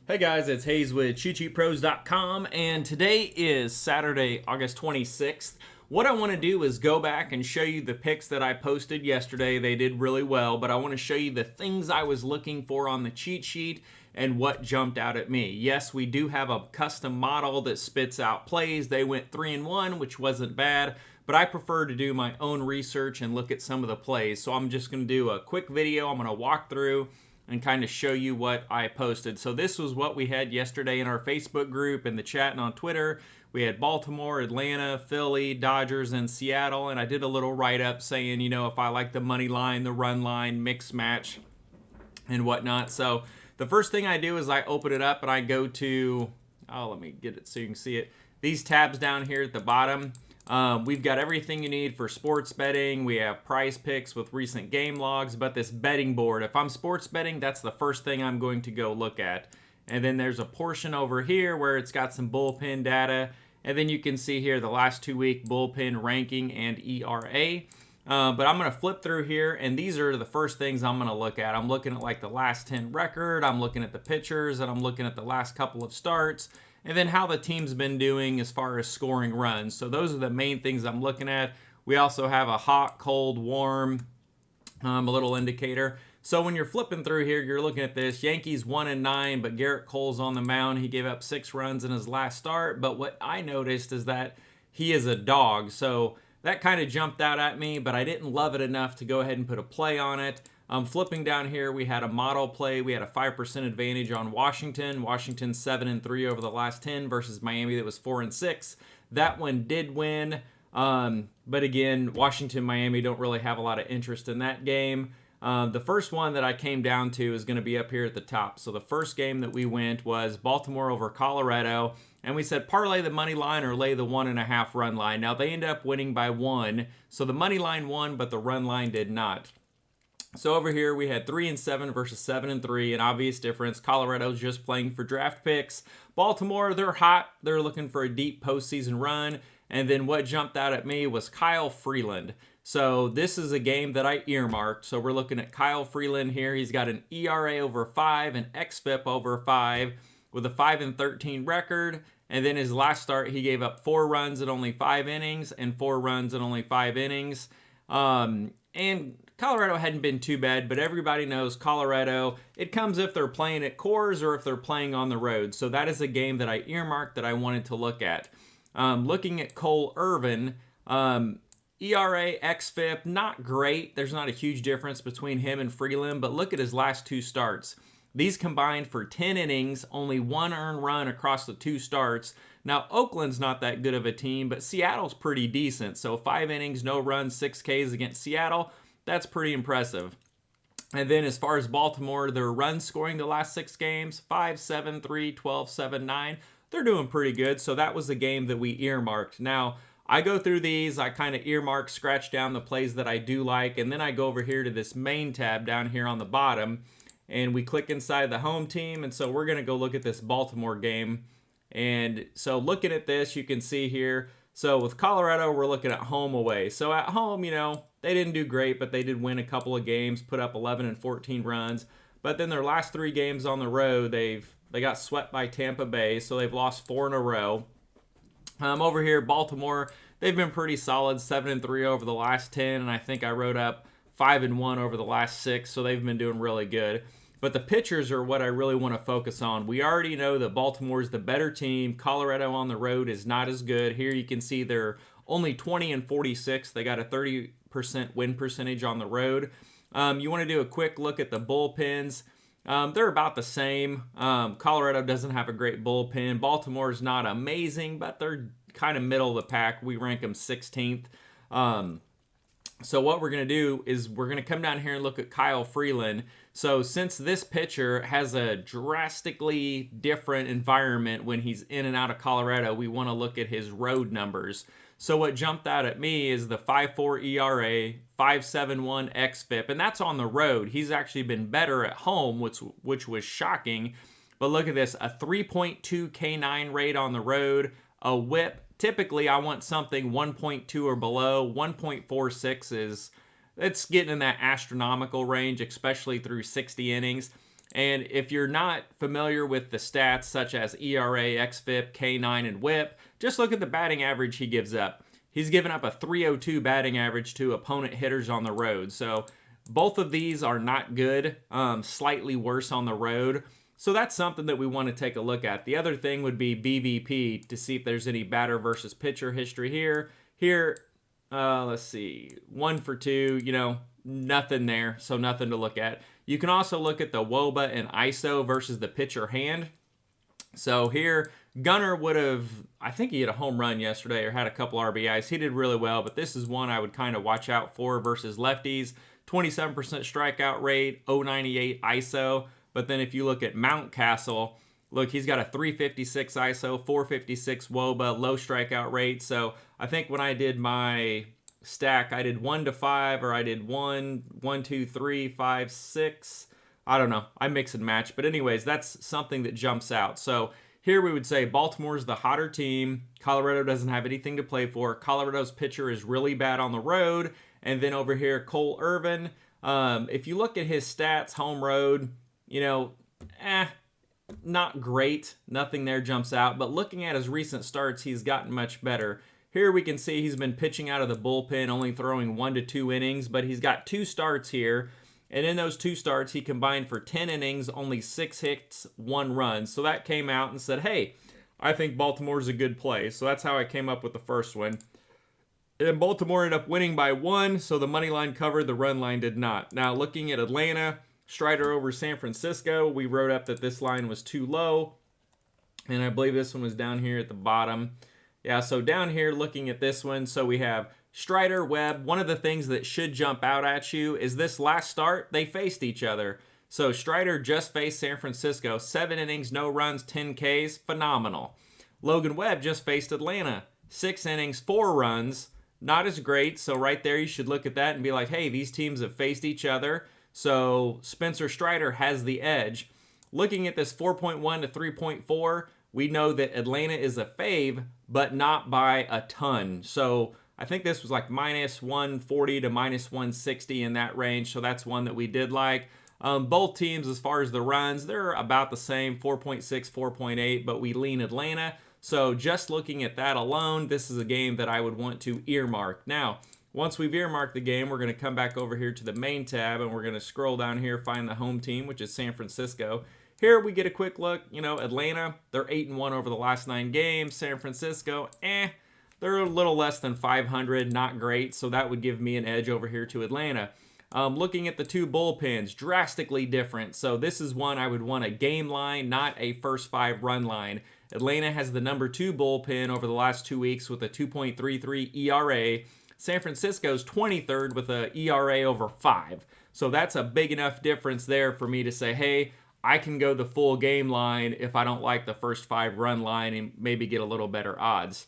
Hey guys, it's Hayes with CheatSheetPros.com, and today is Saturday, August 26th. What I want to do is go back and show you the picks that I posted yesterday. They did really well, but I want to show you the things I was looking for on the cheat sheet and what jumped out at me. Yes, we do have a custom model that spits out plays. They went 3-1, which wasn't bad, but I prefer to do my own research and look at some of the plays. So I'm just going to do a quick video. I'm going to walk through and kind of show you what I posted. So this was what we had yesterday in our Facebook group and the chat and on Twitter. We had Baltimore, Atlanta, Philly, Dodgers, and Seattle. And I did a little write-up saying, you know, if I like the money line, the run line, mix match, and whatnot. So the first thing I do is I open it up and I go to, let me get it so you can see it. These tabs down here at the bottom. We've got everything you need for sports betting. We have prize picks with recent game logs, but this betting board, if I'm sports betting, that's the first thing I'm going to go look at. And then there's a portion over here where it's got some bullpen data. And then you can see here the last 2-week bullpen ranking and ERA. But I'm going to flip through here, and these are the first things I'm going to look at. I'm looking at like the last 10 record, I'm looking at the pitchers, and I'm looking at the last couple of starts, and then how the team's been doing as far as scoring runs. So those are the main things I'm looking at. We also have a hot, cold, warm, a little indicator. So when you're flipping through here, you're looking at this. Yankees 1-9, but Garrett Cole's on the mound. He gave up 6 runs in his last start. But what I noticed is that he is a dog. So that kind of jumped out at me, but I didn't love it enough to go ahead and put a play on it. Flipping down here, we had a model play. We had a 5% advantage on Washington. Washington 7-3 over the last 10 versus Miami that was 4-6. That one did win. But again, Washington, Miami don't really have a lot of interest in that game. The first one that I came down to is going to be up here at the top. So the first game that we went was Baltimore over Colorado. And we said parlay the money line or lay the 1.5 run line. Now they ended up winning by 1. So the money line won, but the run line did not. So over here we had 3-7 versus 7-3, an obvious difference. Colorado's just playing for draft picks. Baltimore, they're hot. They're looking for a deep postseason run. And then what jumped out at me was Kyle Freeland. So this is a game that I earmarked. So we're looking at Kyle Freeland here. He's got an ERA over 5, an xFIP over 5 with a 5-13 record. And then his last start, he gave up 4 runs in only 5 innings and 4 runs in only 5 innings. And Colorado hadn't been too bad, but everybody knows Colorado, it comes if they're playing at Coors or if they're playing on the road. So that is a game that I earmarked that I wanted to look at. Looking at Cole Irvin, ERA, xFIP, not great. There's not a huge difference between him and Freeland, but look at his last 2 starts. These combined for 10 innings, only 1 earned run across the 2 starts. Now, Oakland's not that good of a team, but Seattle's pretty decent. So 5 innings, no runs, 6 Ks against Seattle. That's pretty impressive. And then as far as Baltimore, their run scoring the last 6 games, 5-7-3, 12-7-9. They're doing pretty good. So that was the game that we earmarked. Now, I go through these, I kind of earmark, scratch down the plays that I do like, and then I go over here to this main tab down here on the bottom, and we click inside the home team, and so we're going to go look at this Baltimore game. And so looking at this, you can see here, so with Colorado, we're looking at home away. So at home, you know, they didn't do great, but they did win a couple of games, put up 11 and 14 runs. But then their last 3 games on the road, they got swept by Tampa Bay, so they've lost 4 in a row. Over here, Baltimore, they've been pretty solid, 7-3 over the last 10, and I think I wrote up 5-1 over the last 6, so they've been doing really good. But the pitchers are what I really want to focus on. We already know that Baltimore is the better team. Colorado on the road is not as good. Here you can see they're only 20-46. They got a 30% win percentage on the road. You want to do a quick look at the bullpens. They're about the same. Colorado doesn't have a great bullpen. Baltimore is not amazing, but they're kind of middle of the pack. We rank them 16th. So what we're going to do is we're going to come down here and look at Kyle Freeland. So since this pitcher has a drastically different environment when he's in and out of Colorado, we want to look at his road numbers. So what jumped out at me is the 5.4 ERA, 5.71 xFIP, and that's on the road. He's actually been better at home, which was shocking. But look at this, a 3.2 K9 rate on the road, a whip. Typically, I want something 1.2 or below. 1.46 it's getting in that astronomical range, especially through 60 innings. And if you're not familiar with the stats such as ERA, xFIP, K9, and WHIP, just look at the batting average he gives up. He's given up a 302 batting average to opponent hitters on the road. So both of these are not good, slightly worse on the road. So that's something that we want to take a look at. The other thing would be BVP to see if there's any batter versus pitcher history here. Let's see, 1 for 2, nothing there, so nothing to look at. You can also look at the WOBA and ISO versus the pitcher hand. So here, Gunnar would have, I think he hit a home run yesterday or had a couple RBIs. He did really well, but this is one I would kind of watch out for versus lefties. 27% strikeout rate, 0.98 ISO. But then if you look at Mountcastle, look, he's got a 356 ISO, 456 WOBA, low strikeout rate. So I think when I did my stack, I did 1 to 5, or I did 1, 2, 3, 5, 6. I don't know. I mix and match. But anyways, that's something that jumps out. So here we would say Baltimore's the hotter team. Colorado doesn't have anything to play for. Colorado's pitcher is really bad on the road. And then over here, Cole Irvin. If you look at his stats, home road, not great. Nothing there jumps out. But looking at his recent starts, he's gotten much better. Here we can see he's been pitching out of the bullpen, only throwing 1 to 2 innings, but he's got 2 starts here. And in those 2 starts, he combined for 10 innings, only 6 hits, 1 run. So that came out and said, hey, I think Baltimore's a good play. So that's how I came up with the first one. And Baltimore ended up winning by 1, so the money line covered, the run line did not. Now, looking at Atlanta, Strider over San Francisco, we wrote up that this line was too low. And I believe this one was down here at the bottom. Yeah, so down here, looking at this one, so we have Strider, Webb. One of the things that should jump out at you is this last start, they faced each other. So Strider just faced San Francisco. 7 innings, no runs, 10 Ks, phenomenal. Logan Webb just faced Atlanta. 6 innings, 4 runs, not as great. So right there, you should look at that and be like, hey, these teams have faced each other. So Spencer Strider has the edge. Looking at this 4.1 to 3.4, we know that Atlanta is a fave, but not by a ton. So I think this was like minus 140 to minus 160 in that range. So that's one that we did like. Both teams, as far as the runs, they're about the same, 4.6, 4.8, but we lean Atlanta. So just looking at that alone, this is a game that I would want to earmark. Now, once we've earmarked the game, we're going to come back over here to the main tab, and we're going to scroll down here, find the home team, which is San Francisco. Here we get a quick look. Atlanta, they're 8-1 over the last 9 games. San Francisco, they're a little less than 500, not great. So that would give me an edge over here to Atlanta. Looking at the 2 bullpens, drastically different. So this is one I would want a game line, not a first 5 run line. Atlanta has the number 2 bullpen over the last 2 weeks with a 2.33 ERA. San Francisco's 23rd with a ERA over 5. So that's a big enough difference there for me to say, hey, I can go the full game line if I don't like the first 5 run line and maybe get a little better odds.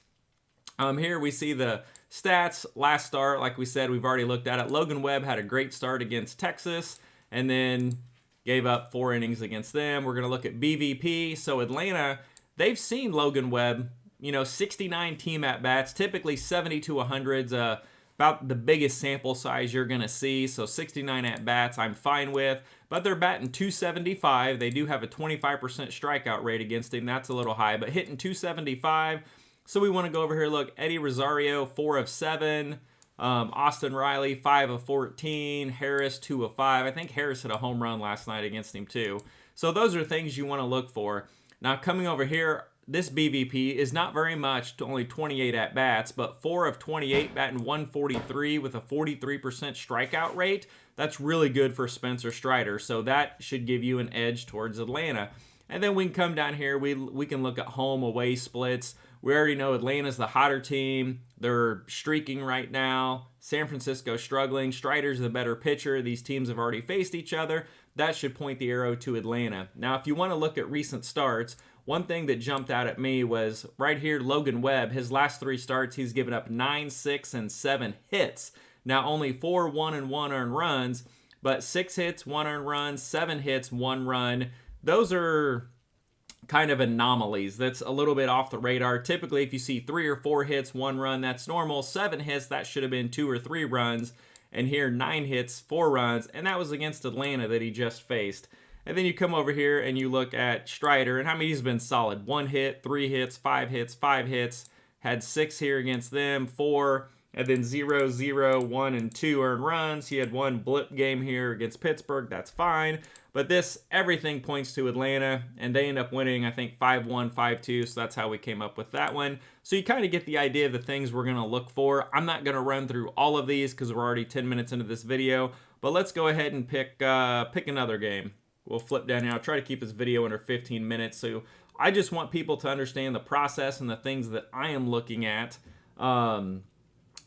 Here we see the stats. Last start, like we said, we've already looked at it. Logan Webb had a great start against Texas and then gave up 4 innings against them. We're going to look at BVP. So Atlanta, they've seen Logan Webb, 69 team at-bats, typically 70 to 100s, about the biggest sample size you're going to see. So 69 at-bats I'm fine with, but they're batting 275. They do have a 25% strikeout rate against him. That's a little high, but hitting 275. So we want to go over here, look, Eddie Rosario, 4 of 7. Austin Riley, 5 of 14. Harris, 2 of 5. I think Harris hit a home run last night against him too. So those are things you want to look for. Now coming over here, this BVP is not very much, only 28 at-bats, but 4 of 28 batting 143 with a 43% strikeout rate. That's really good for Spencer Strider, so that should give you an edge towards Atlanta. And then we can come down here, we can look at home-away splits. We already know Atlanta's the hotter team. They're streaking right now. San Francisco struggling. Strider's the better pitcher. These teams have already faced each other. That should point the arrow to Atlanta. Now, if you want to look at recent starts, one thing that jumped out at me was right here, Logan Webb. His last 3 starts, he's given up 9, 6, and 7 hits. Now, only 4 1-1 earned runs, but 6 hits, 1 earned run, 7 hits, 1 run. Those are kind of anomalies. That's a little bit off the radar. Typically, if you see 3 or 4 hits, 1 run, that's normal. 7 hits, that should have been 2 or 3 runs. And here, 9 hits, 4 runs, and that was against Atlanta that he just faced. And then you come over here and you look at Strider, and how many he's been solid. 1 hit, 3 hits, 5 hits, 5 hits. Had 6 here against them, 4, and then 0, 0, 1, and 2 earned runs. He had 1 blip game here against Pittsburgh. That's fine. But everything points to Atlanta, and they end up winning, I think, 5-1, 5-2, so that's how we came up with that one. So you kind of get the idea of the things we're going to look for. I'm not going to run through all of these because we're already 10 minutes into this video, but let's go ahead and pick another game. We'll flip down here. I'll try to keep this video under 15 minutes, so I just want people to understand the process and the things that I am looking at.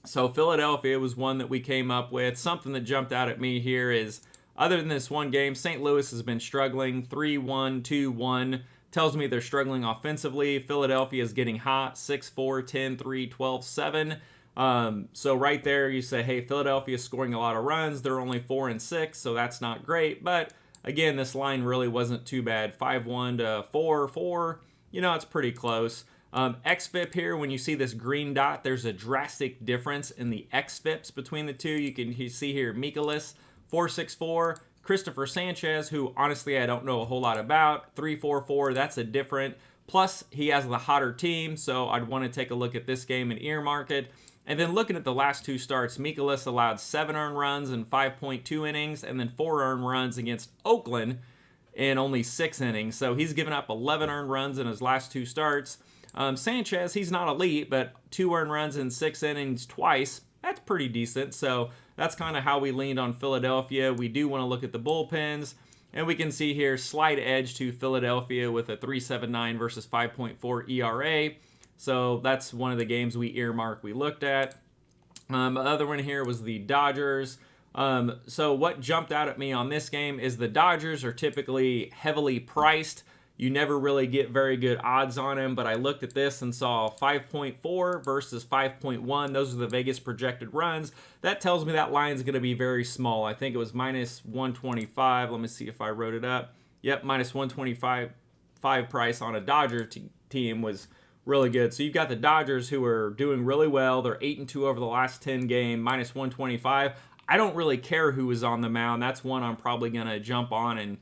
So Philadelphia was one that we came up with. Something that jumped out at me here is, other than this one game, St. Louis has been struggling. 3-1, 2-1. Tells me they're struggling offensively. Philadelphia is getting hot. 6-4, 10-3, 12-7. So right there you say, hey, Philadelphia is scoring a lot of runs. They're only 4-6, so that's not great. But again, this line really wasn't too bad. 5-1 to 4-4. You know, it's pretty close. XFIP here, when you see this green dot, there's a drastic difference in the XFIPs between the two. You can see here, Mikolas, 4.64. Christopher Sanchez, who honestly I don't know a whole lot about, 3.44. That's a different. Plus, he has the hotter team, so I'd want to take a look at this game and earmark it. And then looking at the last 2 starts, Mikolas allowed 7 earned runs in 5.2 innings, and then 4 earned runs against Oakland in only 6 innings. So he's given up 11 earned runs in his last 2 starts. Sanchez, he's not elite, but 2 earned runs in 6 innings twice. That's pretty decent. So that's kind of how we leaned on Philadelphia. We do want to look at the bullpens, and we can see here slight edge to Philadelphia with a 3.79 versus 5.4 ERA. So that's one of the games we earmarked we looked at. The other one here was the Dodgers. So what jumped out at me on this game is the Dodgers are typically heavily priced. You never really get very good odds on them, but I looked at this and saw 5.4 versus 5.1. Those are the Vegas projected runs. That tells me that line is going to be very small. I think it was minus 125. Let me see if I wrote it up. Yep, minus 125 price on a Dodger team was really good. So you've got the Dodgers who are doing really well. They're 8-2 over the last 10 games, minus 125. I don't really care who is on the mound. That's one I'm probably going to jump on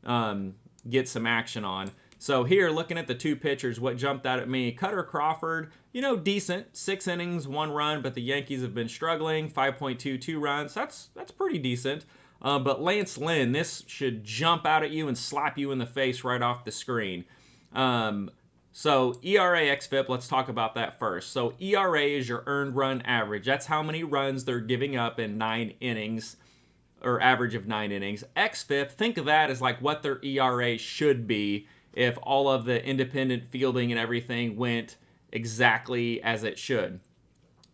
and get some action on. So here, looking at the 2 pitchers, what jumped out at me, Cutter Crawford, you know, decent, 6 innings, 1 run, but the Yankees have been struggling, 5.22 runs. That's pretty decent. But Lance Lynn, this should jump out at you and slap you in the face right off the screen. So ERA XFIP, let's talk about that first. So ERA is your earned run average. That's how many runs they're giving up in 9 innings, or average of 9 innings. XFIP, think of that as like what their ERA should be if all of the independent fielding and everything went exactly as it should.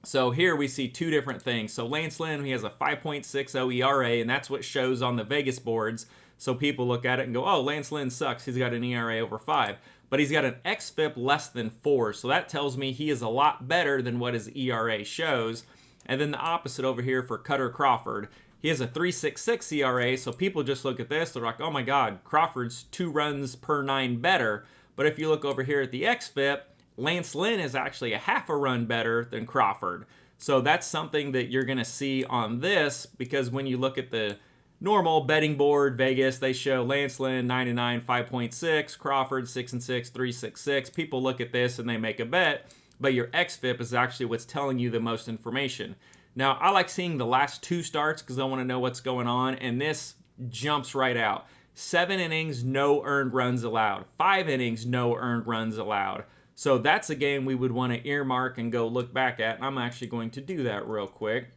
So here we see 2 different things. So Lance Lynn, he has a 5.60 ERA, and that's what shows on the Vegas boards. So people look at it and go, oh, Lance Lynn sucks. He's got an ERA over 5. But he's got an XFIP less than 4. So that tells me he is a lot better than what his ERA shows. And then the opposite over here for Cutter Crawford. He has a 3.66 ERA, so people just look at this, they're like, oh my God, Crawford's 2 runs per 9 better. But if you look over here at the XFIP, Lance Lynn is actually a half a run better than Crawford. So that's something that you're going to see on this, because when you look at the normal betting board, Vegas, they show Lance Lynn 9-9, 5.6, Crawford 6-6, 3.66. People look at this and they make a bet, but your XFIP is actually what's telling you the most information. Now, I like seeing the last 2 starts because I want to know what's going on, and this jumps right out. 7 innings, no earned runs allowed. 5 innings, no earned runs allowed. So that's a game we would want to earmark and go look back at, and I'm actually going to do that real quick.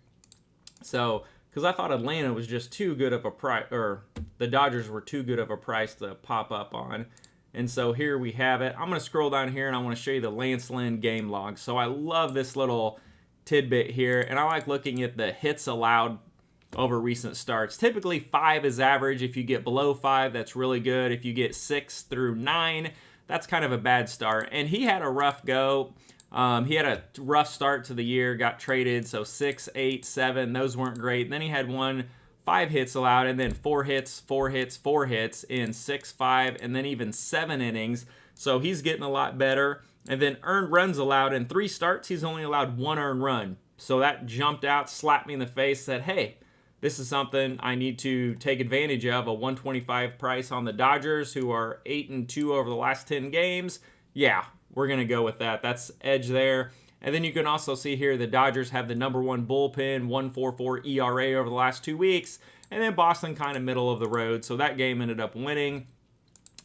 So, because I thought Atlanta was just too good of a price, or the Dodgers were too good of a price to pop up on. And so here we have it. I'm going to scroll down here, and I want to show you the Lance Lynn game log. So I love this little tidbit here, and I like looking at the hits allowed over recent starts. Typically 5 is average. If you get below 5, that's really good. If you get 6 through 9, that's kind of a bad start. And he had a rough go. He had a rough start to the year, got traded, so 6, 8, 7, those weren't great. And then he had 5 hits allowed, and then 4 hits, 4 hits, 4 hits in 6, 5, and then even 7 innings. So he's getting a lot better. And then earned runs allowed in 3 starts, he's only allowed 1 earned run. So that jumped out, slapped me in the face, said, hey, this is something I need to take advantage of. A 125 price on the Dodgers, who are 8-2 over the last 10 games. Yeah, we're going to go with that. That's edge there. And then you can also see here the Dodgers have the #1 bullpen, 1.44 ERA over the last 2 weeks. And then Boston kind of middle of the road. So that game ended up winning.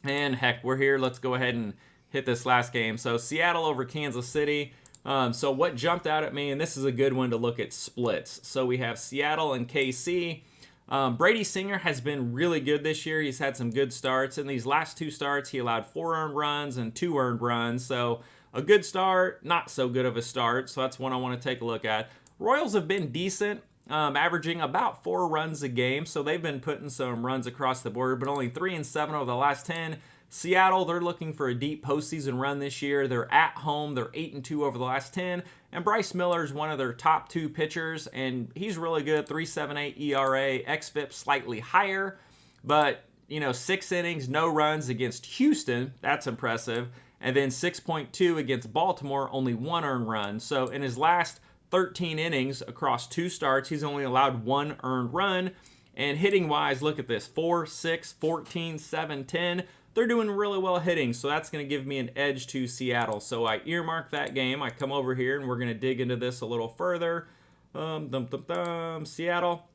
And heck, we're here. Let's go ahead and hit this last game. So Seattle over Kansas City. So what jumped out at me, and this is a good one to look at splits. So we have Seattle and KC. Brady Singer has been really good this year. He's had some good starts. In these last 2 starts, he allowed 4 earned runs and 2 earned runs. So a good start, not so good of a start. So that's one I want to take a look at. Royals have been decent, averaging about 4 runs a game. So they've been putting some runs across the board, but only 3-7 over the last 10. Seattle, they're looking for a deep postseason run this year. They're at home. They're 8-2 over the last 10. And Bryce Miller is one of their top 2 pitchers, and he's really good. 3.78 ERA, xFIP slightly higher, but 6 innings, no runs against Houston. That's impressive. And then 6.2 against Baltimore, only 1 earned run. So in his last 13 innings across 2 starts, he's only allowed 1 earned run. And hitting-wise, look at this: 4, 6, 14, 7, 10. They're doing really well hitting, so that's going to give me an edge to Seattle. So I earmark that game. I come over here, and we're going to dig into this a little further. Seattle.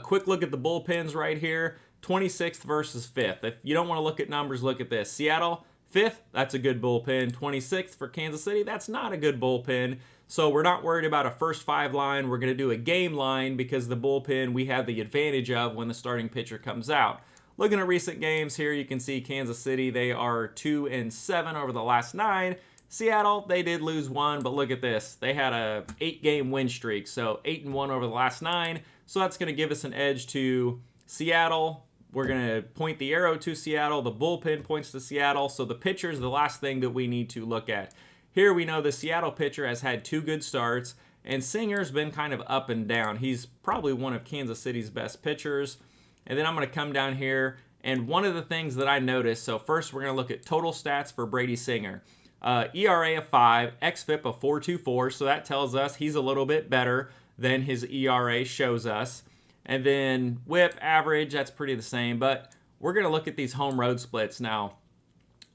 Quick look at the bullpens right here. 26th versus 5th. If you don't want to look at numbers, look at this. Seattle, 5th, that's a good bullpen. 26th for Kansas City, that's not a good bullpen. So we're not worried about a first 5 line. We're going to do a game line because the bullpen we have the advantage of when the starting pitcher comes out. Looking at recent games here, you can see Kansas City, they are 2-7 over the last 9. Seattle, they did lose 1, but look at this. They had a 8-game win streak, so 8-1 over the last 9. So that's going to give us an edge to Seattle. We're going to point the arrow to Seattle. The bullpen points to Seattle. So the pitcher is the last thing that we need to look at. Here we know the Seattle pitcher has had 2 good starts, and Singer's been kind of up and down. He's probably one of Kansas City's best pitchers. And then I'm going to come down here, and one of the things that I noticed, so first we're going to look at total stats for Brady Singer. ERA of 5, xFIP of 4.24, so that tells us he's a little bit better than his ERA shows us. And then whip, average, that's pretty the same, but we're going to look at these home road splits now.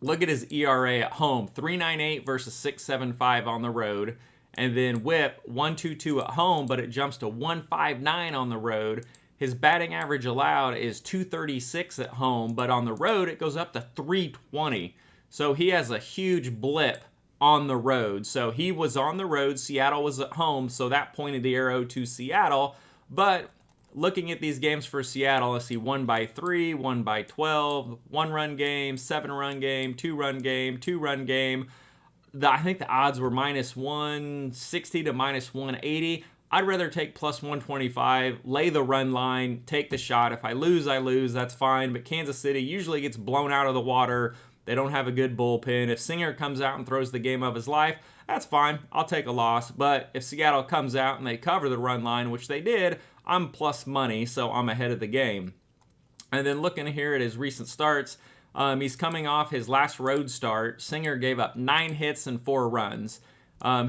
Look at his ERA at home, 3.98 versus 6.75 on the road. And then whip, 1.22 at home, but it jumps to 1.59 on the road. His batting average allowed is 236 at home, but on the road it goes up to 320. So he has a huge blip on the road. So he was on the road, Seattle was at home, so that pointed the arrow to Seattle. But looking at these games for Seattle, let's see, 1-3, 1-12, 1-run game, 7-run game, 2-run game, 2-run game. I think the odds were -160 to -180. I'd rather take +125, lay the run line, take the shot. If I lose, I lose. That's fine. But Kansas City usually gets blown out of the water. They don't have a good bullpen. If Singer comes out and throws the game of his life, that's fine. I'll take a loss. But if Seattle comes out and they cover the run line, which they did, I'm plus money, so I'm ahead of the game. And then looking here at his recent starts, he's coming off his last road start. Singer gave up 9 hits and 4 runs.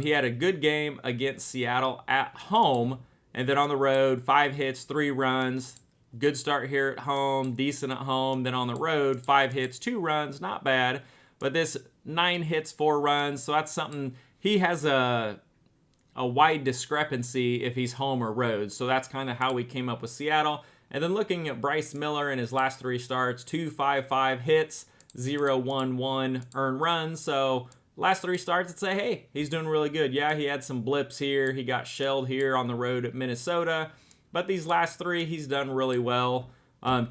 He had a good game against Seattle at home, and then on the road, 5 hits, 3 runs. Good start here at home, decent at home. Then on the road, 5 hits, 2 runs, not bad. But this 9 hits, 4 runs, so that's something. He has a wide discrepancy if he's home or road. So that's kind of how we came up with Seattle. And then looking at Bryce Miller in his last 3 starts, 2.55 hits, 0.11 earned runs. So last 3 starts, I'd say, hey, he's doing really good. Yeah, he had some blips here. He got shelled here on the road at Minnesota. But these last 3, he's done really well.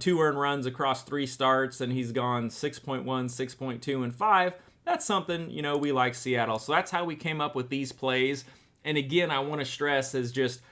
2 earned runs across 3 starts, and he's gone 6.1, 6.2, and 5. That's something, we like Seattle. So that's how we came up with these plays. And again, I want to stress is just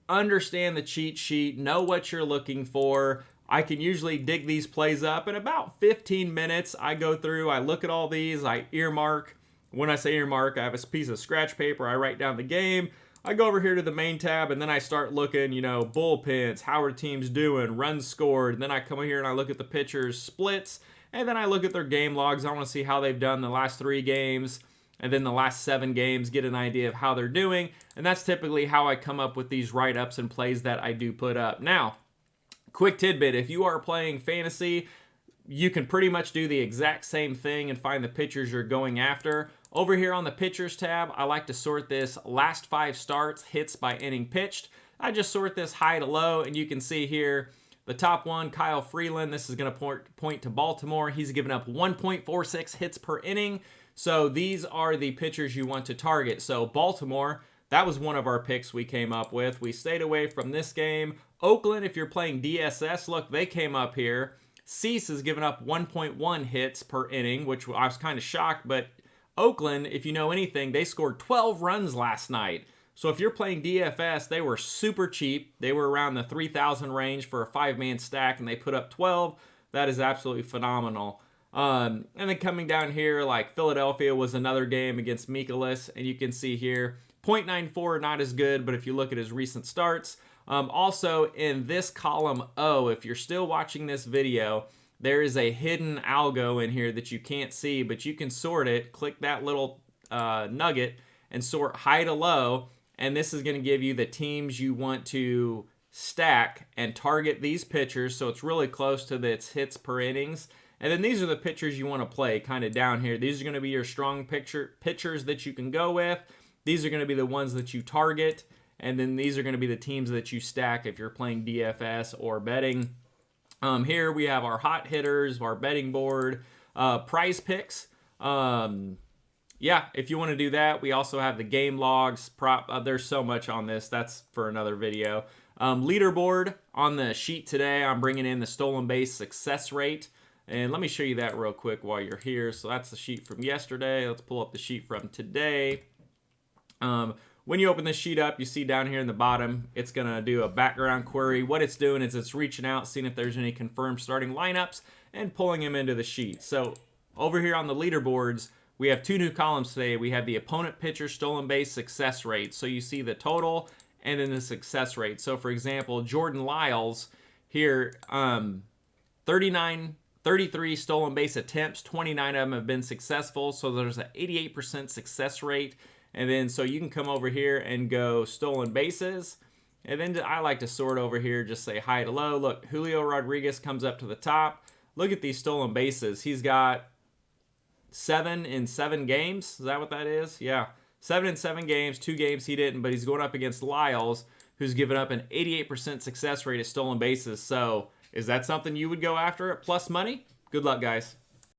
understand the cheat sheet, know what you're looking for. I can usually dig these plays up in about 15 minutes. I go through, I look at all these, I earmark. When I say earmark, I have a piece of scratch paper, I write down the game. I go over here to the main tab, and then I start looking, bullpens, how are teams doing, runs scored. And then I come here and I look at the pitchers' splits, and then I look at their game logs. I want to see how they've done the last 3 games. and then the last 7 games, get an idea of how they're doing. And that's typically how I come up with these write-ups and plays that I do put up. Now, quick tidbit, if you are playing fantasy, you can pretty much do the exact same thing and find the pitchers you're going after. Over here on the pitchers tab, I like to sort this last 5 starts, hits by inning pitched. I just sort this high to low, and you can see here the top one, Kyle Freeland. This is going to point to Baltimore. He's given up 1.46 hits per inning. So these are the pitchers you want to target. So Baltimore, that was one of our picks we came up with. We stayed away from this game. Oakland, if you're playing DSS, look, they came up here. Cease has given up 1.1 hits per inning, which I was kind of shocked, but Oakland, if you know anything, they scored 12 runs last night. So if you're playing DFS, they were super cheap. They were around the 3,000 range for a 5-man stack, and they put up 12. That is absolutely phenomenal. And then coming down here, like Philadelphia was another game against Mikolas, and you can see here, 0.94, not as good, but if you look at his recent starts. Also, in this column O, if you're still watching this video, there is a hidden algo in here that you can't see, but you can sort it. Click that little nugget and sort high to low, and this is going to give you the teams you want to stack and target these pitchers, so it's really close to its hits per innings. And then these are the pitchers you want to play kind of down here. These are going to be your strong pitchers that you can go with. These are going to be the ones that you target, and then these are going to be the teams that you stack if you're playing DFS or betting. Here we have our hot hitters, our betting board, prize picks. Yeah, if you want to do that, we also have the game logs. There's so much on this. That's for another video. Leaderboard on the sheet today, I'm bringing in the stolen base success rate. And let me show you that real quick while you're here. So that's the sheet from yesterday. Let's pull up the sheet from today. When you open this sheet up, you see down here in the bottom, it's going to do a background query. What it's doing is it's reaching out, seeing if there's any confirmed starting lineups, and pulling them into the sheet. So over here on the leaderboards, we have 2 new columns today. We have the opponent pitcher stolen base success rate. So you see the total and then the success rate. So for example, Jordan Lyles here, 33 stolen base attempts, 29 of them have been successful. So there's an 88% success rate. And then so you can come over here and go stolen bases. And then I like to sort over here, just say high to low. Look, Julio Rodriguez comes up to the top. Look at these stolen bases. He's got 7 in 7 games. Is that what that is? Yeah. 7 in 7 games. 2 games he didn't, but he's going up against Lyles, who's given up an 88% success rate at stolen bases. So is that something you would go after at plus money? Good luck, guys.